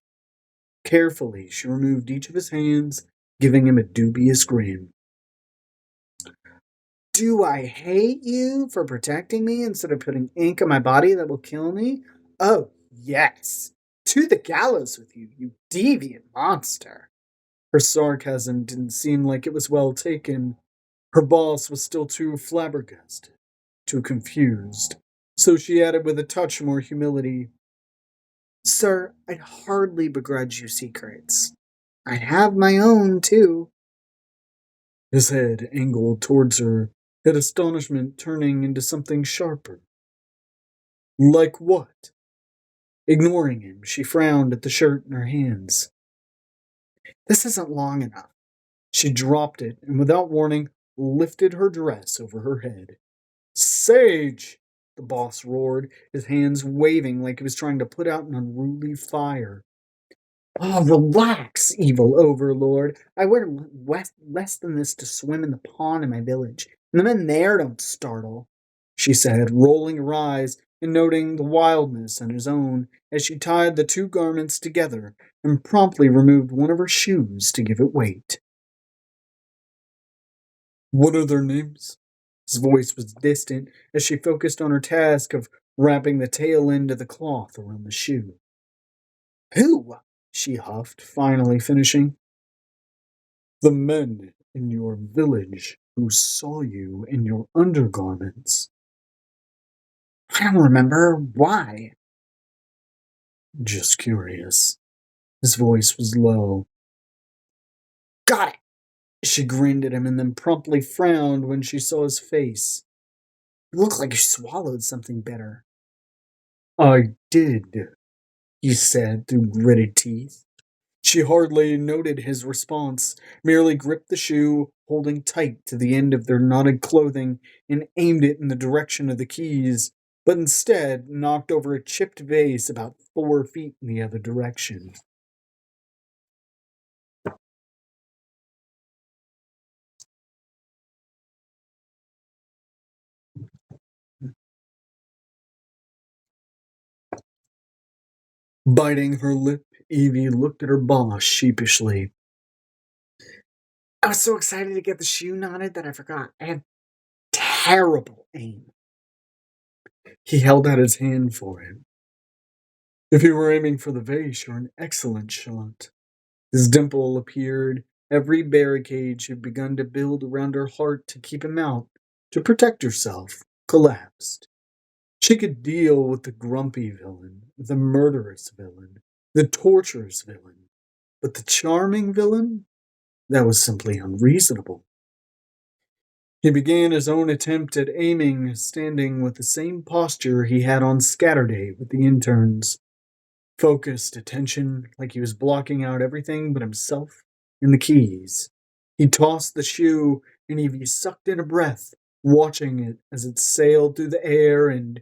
Carefully, she removed each of his hands, giving him a dubious grin. Do I hate you for protecting me instead of putting ink on my body that will kill me? Oh, yes. To the gallows with you, you deviant monster. Her sarcasm didn't seem like it was well taken. Her boss was still too flabbergasted, too confused. So she added with a touch more humility, Sir, I'd hardly begrudge you secrets. I have my own, too. His head angled towards her, that astonishment turning into something sharper. Like what? Ignoring him, she frowned at the shirt in her hands. This isn't long enough. She dropped it and, without warning, lifted her dress over her head. Sage! The boss roared, his hands waving like he was trying to put out an unruly fire. Oh, relax, evil overlord. I wear less than this to swim in the pond in my village, and the men there don't startle, she said, rolling her eyes and noting the wildness in his own as she tied the two garments together and promptly removed one of her shoes to give it weight. What are their names? His voice was distant as she focused on her task of wrapping the tail end of the cloth around the shoe. Who? She huffed, finally finishing. The men in your village who saw you in your undergarments. I don't remember. Why? Just curious. His voice was low. Got it! She grinned at him and then promptly frowned when she saw his face. You look like you swallowed something bitter. I did, he said through gritted teeth. She hardly noted his response, merely gripped the shoe, holding tight to the end of their knotted clothing, and aimed it in the direction of the keys, but instead knocked over a chipped vase about 4 feet in the other direction. Biting her lip, Evie looked at her boss sheepishly. I was so excited to get the shoe knotted that I forgot. I had terrible aim. He held out his hand for him. If you were aiming for the vase, you're an excellent shot. His dimple appeared. Every barricade she had begun to build around her heart to keep him out, to protect herself, collapsed. She could deal with the grumpy villain, the murderous villain, the torturous villain, but the charming villain? That was simply unreasonable. He began his own attempt at aiming, standing with the same posture he had on Scatterday with the interns. Focused attention, like he was blocking out everything but himself and the keys. He tossed the shoe, and Evie sucked in a breath, watching it as it sailed through the air and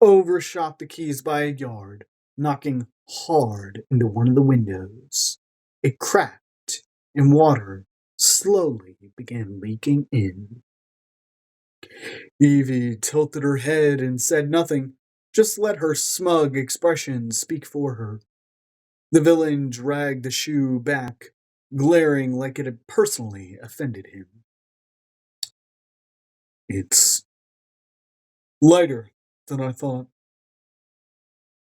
overshot the keys by a yard, knocking hard into one of the windows. It cracked, and water slowly began leaking in. Evie tilted her head and said nothing, just let her smug expression speak for her. The villain dragged the shoe back, glaring like it had personally offended him. It's lighter than I thought.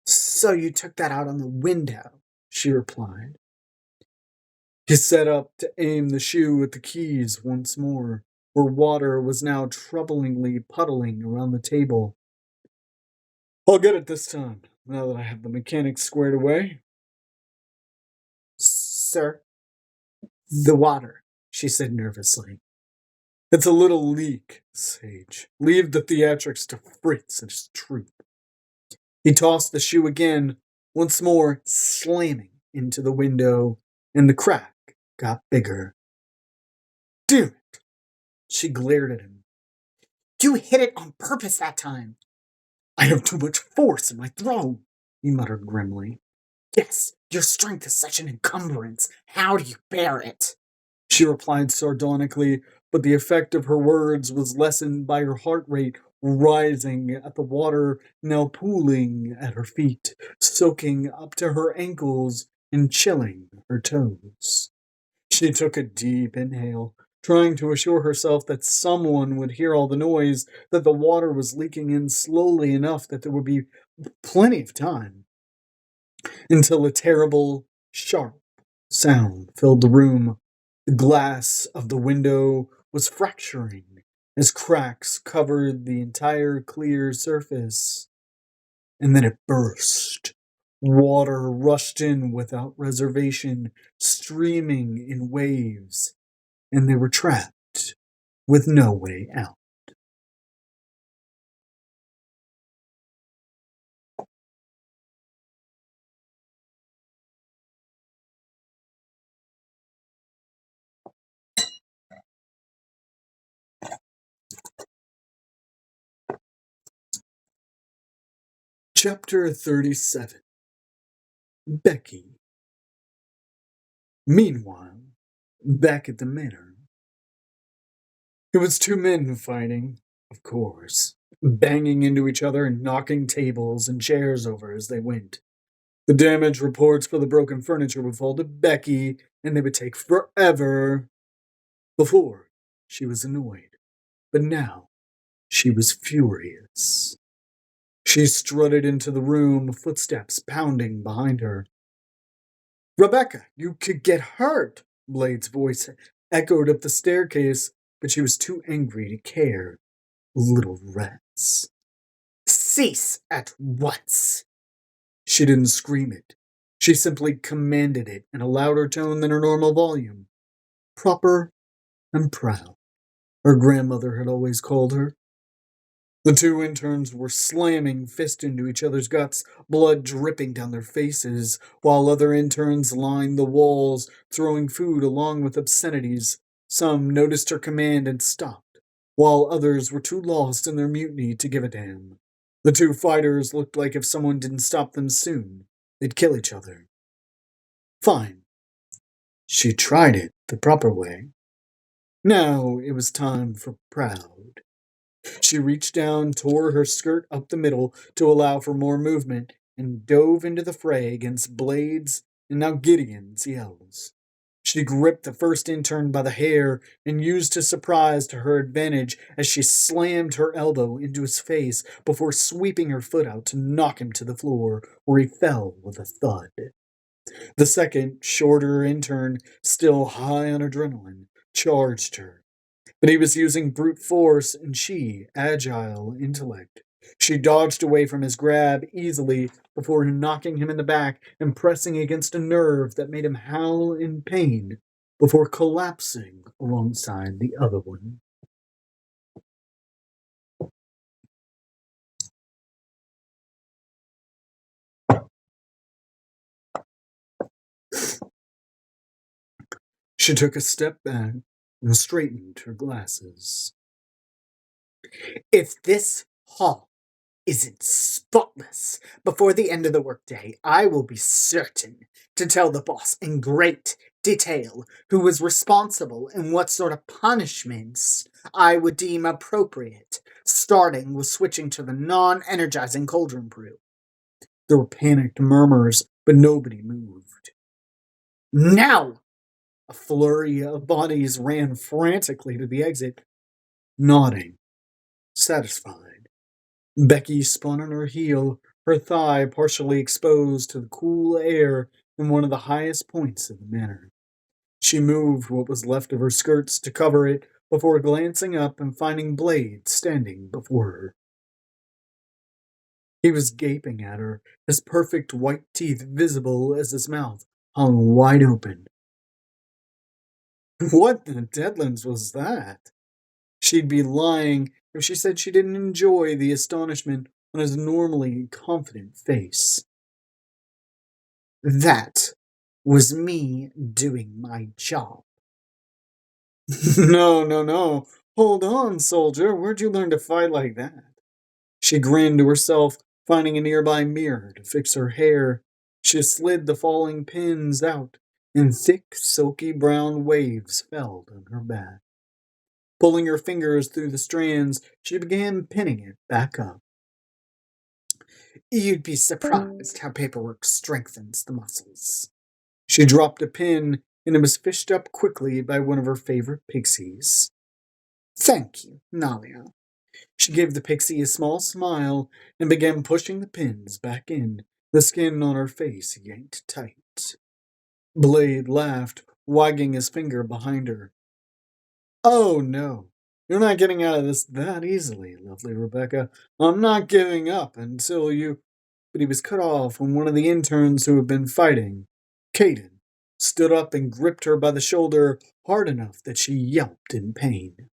So you took that out on the window, she replied. He set up to aim the shoe at the keys once more, where water was now troublingly puddling around the table. I'll get it this time, now that I have the mechanics squared away. Sir, the water, she said nervously. It's a little leak, Sage. Leave the theatrics to Fritz and his troupe. He tossed the shoe again, once more slamming into the window, and the crack got bigger. Damn it! She glared at him. You hit it on purpose that time. I have too much force in my throw, he muttered grimly. Yes, your strength is such an encumbrance. How do you bear it? She replied sardonically, but the effect of her words was lessened by her heart rate rising at the water now pooling at her feet, soaking up to her ankles and chilling her toes. She took a deep inhale, trying to assure herself that someone would hear all the noise, that the water was leaking in slowly enough that there would be plenty of time, until a terrible, sharp sound filled the room. The glass of the window was fracturing as cracks covered the entire clear surface. And then it burst. Water rushed in without reservation, streaming in waves, and they were trapped with no way out. Chapter 37. Becky. Meanwhile, back at the manor, it was two men fighting, of course. banging into each other and knocking tables and chairs over as they went. The damage reports for the broken furniture would fall to Becky, and they would take forever. Before, she was annoyed, but now she was furious. She strutted into the room, footsteps pounding behind her. Rebecca, you could get hurt, Blade's voice echoed up the staircase, but she was too angry to care. Little rats. Cease at once. She didn't scream it. She simply commanded it in a louder tone than her normal volume. Proper and proud, her grandmother had always called her. The two interns were slamming fists into each other's guts, blood dripping down their faces, while other interns lined the walls, throwing food along with obscenities. Some noticed her command and stopped, while others were too lost in their mutiny to give a damn. The two fighters looked like if someone didn't stop them soon, they'd kill each other. Fine. She tried it the proper way. Now it was time for Proud. She reached down, tore her skirt up the middle to allow for more movement, and dove into the fray against Blade's and now Gideon's yells. She gripped the first intern by the hair and used his surprise to her advantage as she slammed her elbow into his face before sweeping her foot out to knock him to the floor, where he fell with a thud. The second, shorter intern, still high on adrenaline, charged her. But he was using brute force, and she, agile intellect. She dodged away from his grab easily before knocking him in the back and pressing against a nerve that made him howl in pain before collapsing alongside the other one. She took a step back and straightened her glasses. If this hall isn't spotless before the end of the workday, I will be certain to tell the boss in great detail who was responsible and what sort of punishments I would deem appropriate, starting with switching to the non-energizing cauldron brew. There were panicked murmurs, but nobody moved. Now! A flurry of bodies ran frantically to the exit, nodding, satisfied. Becky spun on her heel, her thigh partially exposed to the cool air in one of the highest points of the manor. She moved what was left of her skirts to cover it before glancing up and finding Blade standing before her. He was gaping at her, his perfect white teeth visible as his mouth hung wide open. What in the deadlands was that? She'd be lying if she said she didn't enjoy the astonishment on his normally confident face. That was me doing my job. No. Hold on, soldier. Where'd you learn to fight like that? She grinned to herself, finding a nearby mirror to fix her hair. She slid the falling pins out, and thick, silky brown waves fell on her back. Pulling her fingers through the strands, she began pinning it back up. You'd be surprised how paperwork strengthens the muscles. She dropped a pin, and it was fished up quickly by one of her favorite pixies. Thank you, Nalia. She gave the pixie a small smile and began pushing the pins back in, the skin on her face yanked tight. Blade laughed, wagging his finger behind her. Oh, no. You're not getting out of this that easily, lovely Rebecca. I'm not giving up until you... But he was cut off when one of the interns who had been fighting, Caden, stood up and gripped her by the shoulder hard enough that she yelped in pain.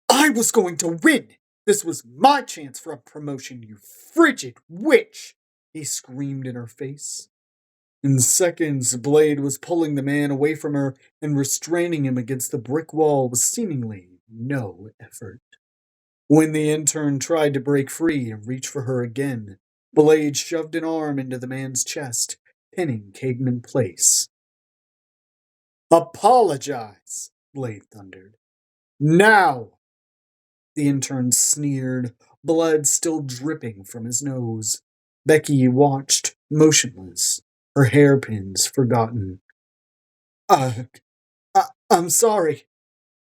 I was going to win! This was my chance for a promotion, you frigid witch! He screamed in her face. In seconds, Blade was pulling the man away from her and restraining him against the brick wall with seemingly no effort. When the intern tried to break free and reach for her again, Blade shoved an arm into the man's chest, pinning Caden in place. Apologize, Blade thundered. Now! The intern sneered, blood still dripping from his nose. Becky watched, motionless, her hairpins forgotten. Uh, I'm sorry,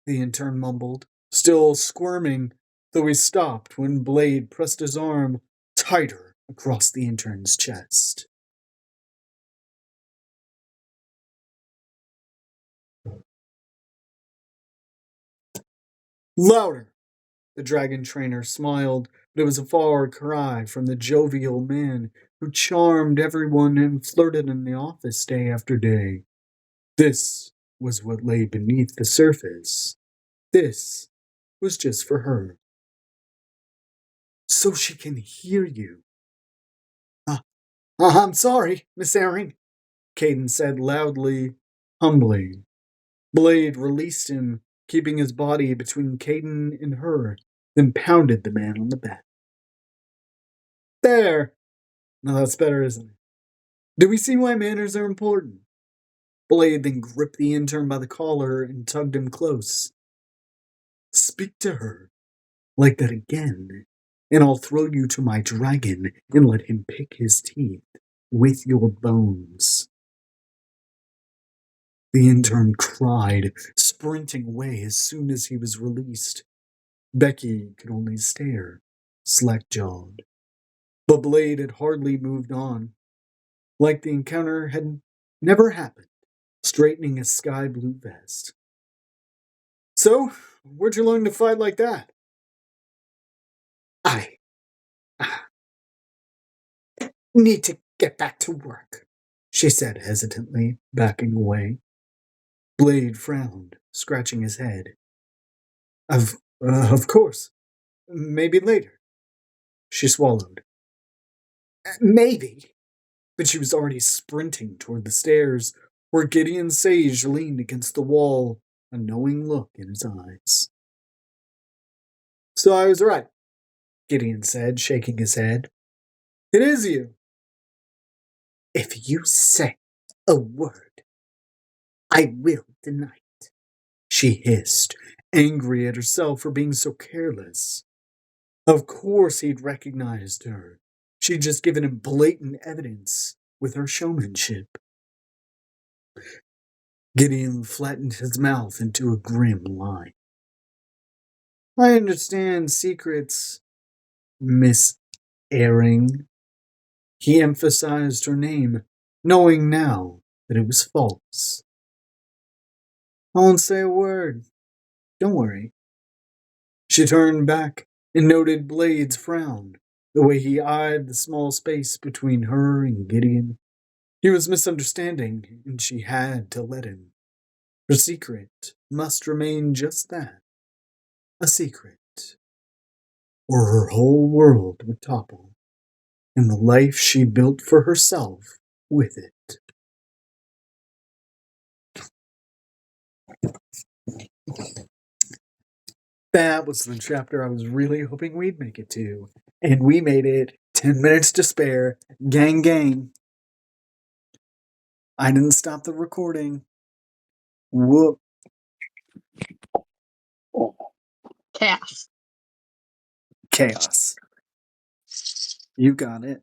the intern mumbled, still squirming, though he stopped when Blade pressed his arm tighter across the intern's chest. Louder! The dragon trainer smiled, but it was a far cry from the jovial man who charmed everyone and flirted in the office day after day. This was what lay beneath the surface. This was just for her. So she can hear you. Uh, I'm sorry, Miss Herring, Caden said loudly, humbly. Blade released him, keeping his body between Caden and her, then pounded the man on the back. There! No, that's better, isn't it? Do we see why manners are important? Blade then gripped the intern by the collar and tugged him close. Speak to her like that again, and I'll throw you to my dragon and let him pick his teeth with your bones. The intern cried, sprinting away as soon as he was released. Becky could only stare, slack-jawed. But Blade had hardly moved on, like the encounter had never happened, straightening his sky-blue vest. So, where'd you learn to fight like that? I need to get back to work, she said hesitantly, backing away. Blade frowned, scratching his head. Of course. Maybe later. She swallowed. Maybe. But she was already sprinting toward the stairs, where Gideon Sage leaned against the wall, a knowing look in his eyes. So I was right, Gideon said, shaking his head. It is you. If you say a word, I will deny it, she hissed, angry at herself for being so careless. Of course he'd recognized her. She'd just given him blatant evidence with her showmanship. Gideon flattened his mouth into a grim line. I understand secrets, Miss Herring. He emphasized her name, knowing now that it was false. I won't say a word. Don't worry. She turned back and noted Blade's frown, the way he eyed the small space between her and Gideon. He was misunderstanding, and she had to let him. Her secret must remain just that, a secret, or her whole world would topple, and the life she built for herself with it. That was the chapter I was really hoping we'd make it to, and we made it. 10 minutes to spare. Gang, gang. I didn't stop the recording. Whoop. Chaos. Chaos. You got it.